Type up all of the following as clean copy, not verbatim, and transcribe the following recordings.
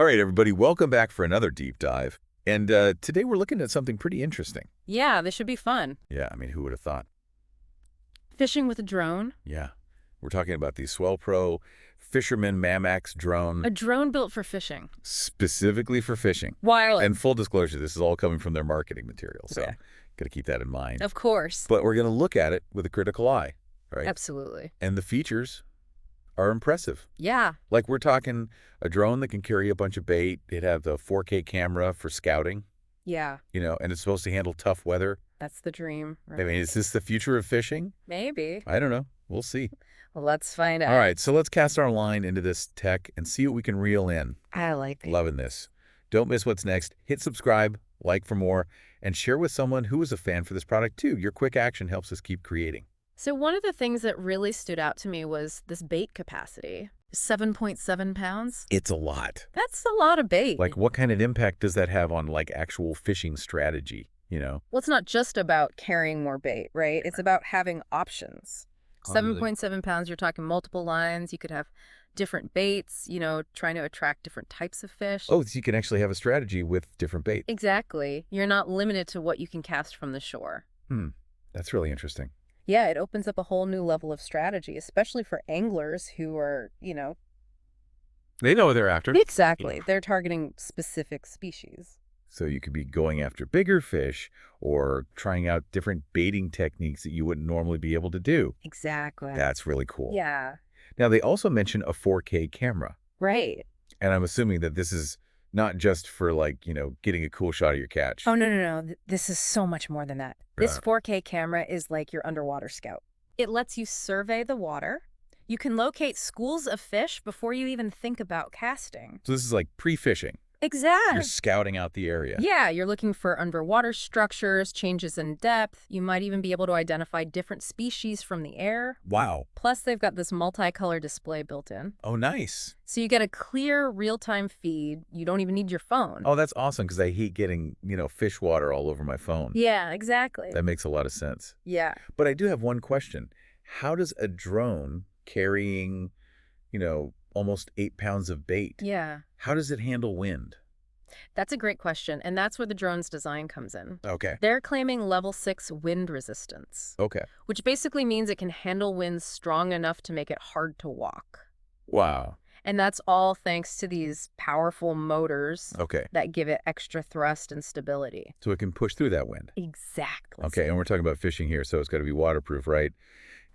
right, everybody, welcome back for another deep dive. And today we're looking at something pretty interesting. Yeah, this should be fun. Yeah, I mean, who would have thought? Fishing with a drone. Yeah, we're talking about the Swellpro Fisherman Max drone, A drone built for fishing. specifically for fishing. Wireless. And full disclosure, this is all coming from their marketing material, so Yeah. got to keep that in mind. Of course. But we're going to look at it with a critical eye, right? Absolutely. And the features are impressive. Yeah. Like we're talking a drone that can carry a bunch of bait. It has a 4K camera for scouting, Yeah. and it's supposed to handle tough weather. That's the dream. Right? I mean, is this the future of fishing? Maybe. I don't know. We'll see. Well, let's find out. All right, so let's cast our line into this tech and see what we can reel in. I like it. Loving this. Don't miss what's next. Hit subscribe, like for more, and share with someone who is a fan for this product too. Your quick action helps us keep creating. So one of the things that really stood out to me was this bait capacity. 7.7 pounds. It's a lot. That's a lot of bait. Like, what kind of impact does that have on, like, actual fishing strategy, Well, it's not just about carrying more bait, right? It's about having options. 7.7 pounds, you're talking multiple lines. You could have different baits, trying to attract different types of fish. Oh, so you can actually have a strategy with different bait. Exactly. You're not limited to what you can cast from the shore. That's really interesting. Yeah, it opens up a whole new level of strategy, especially for anglers who are, They know what they're after. Exactly. They're targeting specific species. So you could be going after bigger fish or trying out different baiting techniques that you wouldn't normally be able to do. Exactly. That's really cool. Yeah. Now, they also mention a 4K camera. Right. And I'm assuming that this is not just for, like, getting a cool shot of your catch. Oh, no. This is so much more than that. This 4K camera is like your underwater scout. It lets you survey the water. You can locate schools of fish before you even think about casting. So this is like pre-fishing. Exactly. You're scouting out the area. Yeah, you're looking for underwater structures, changes in depth. You might even be able to identify different species from the air. Wow. Plus, they've got this multicolor display built in. Oh, nice. So you get a clear, real-time feed. You don't even need your phone. Oh, that's awesome, because I hate getting, fish water all over my phone. Yeah, exactly. That makes a lot of sense. Yeah. But I do have one question. How does a drone carrying, almost 8 pounds of bait, Yeah. how does it handle wind? That's a great question, and that's where the drone's design comes in. Okay. They're claiming level 6 wind resistance, Okay. which basically means it can handle winds strong enough to make it hard to walk. Wow. And that's all thanks to these powerful motors Okay. that give it extra thrust and stability. So it can push through that wind. Exactly. Okay, and we're talking about fishing here, so it's got to be waterproof, right?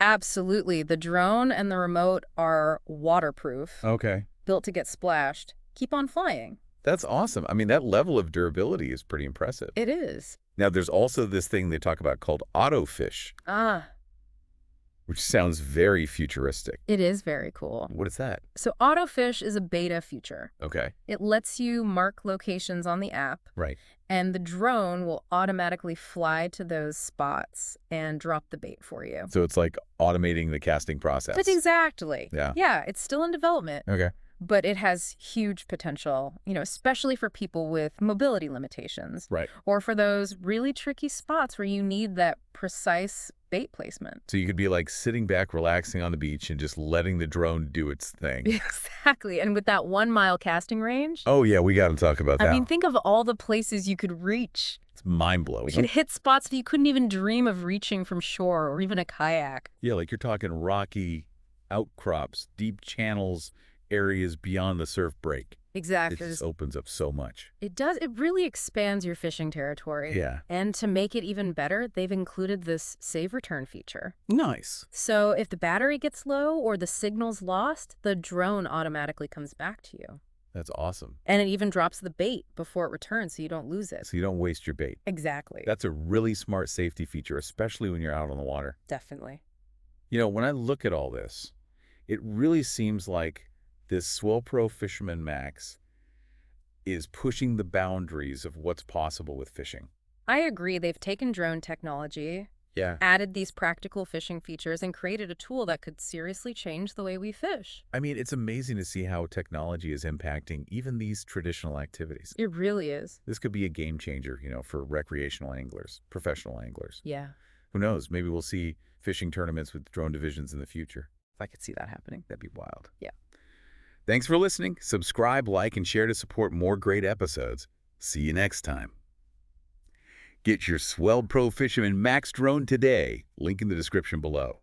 Absolutely. The drone and the remote are waterproof, Okay. built to get splashed. Keep on flying. That's awesome. I mean, that level of durability is pretty impressive. It is. Now, there's also this thing they talk about called autofish, which sounds very futuristic. It is very cool. What is that? So Autofish is a beta feature. Okay. It lets you mark locations on the app, Right. and the drone will automatically fly to those spots and drop the bait for you. So it's like automating the casting process. That's exactly. Yeah. Yeah, it's still in development, Okay. but it has huge potential, especially for people with mobility limitations. Right. Or for those really tricky spots where you need that precise bait placement. So you could be like sitting back, relaxing on the beach and just letting the drone do its thing. Exactly. And with that 1 mile casting range, Oh, yeah, we got to talk about that. I mean, think of all the places you could reach. It's mind-blowing. You could hit spots that you couldn't even dream of reaching from shore or even a kayak. Yeah, like you're talking rocky outcrops, deep channels, areas beyond the surf break. Exactly. It just opens up so much. It does. It really expands your fishing territory. Yeah. And to make it even better, they've included this save return feature. Nice. So if the battery gets low or the signal's lost, the drone automatically comes back to you. That's awesome. And it even drops the bait before it returns so you don't lose it. So you don't waste your bait. Exactly. That's a really smart safety feature, especially when you're out on the water. Definitely. When I look at all this, it really seems like this Swellpro Fisherman Max is pushing the boundaries of what's possible with fishing. I agree. They've taken drone technology, Yeah. added these practical fishing features, and created a tool that could seriously change the way we fish. I mean, it's amazing to see how technology is impacting even these traditional activities. It really is. This could be a game changer, for recreational anglers, professional anglers. Yeah. Who knows? Maybe we'll see fishing tournaments with drone divisions in the future. I could see that happening. That'd be wild. Yeah. Thanks for listening. Subscribe, like, and share to support more great episodes. See you next time. Get your Swellpro Fisherman Max drone today. Link in the description below.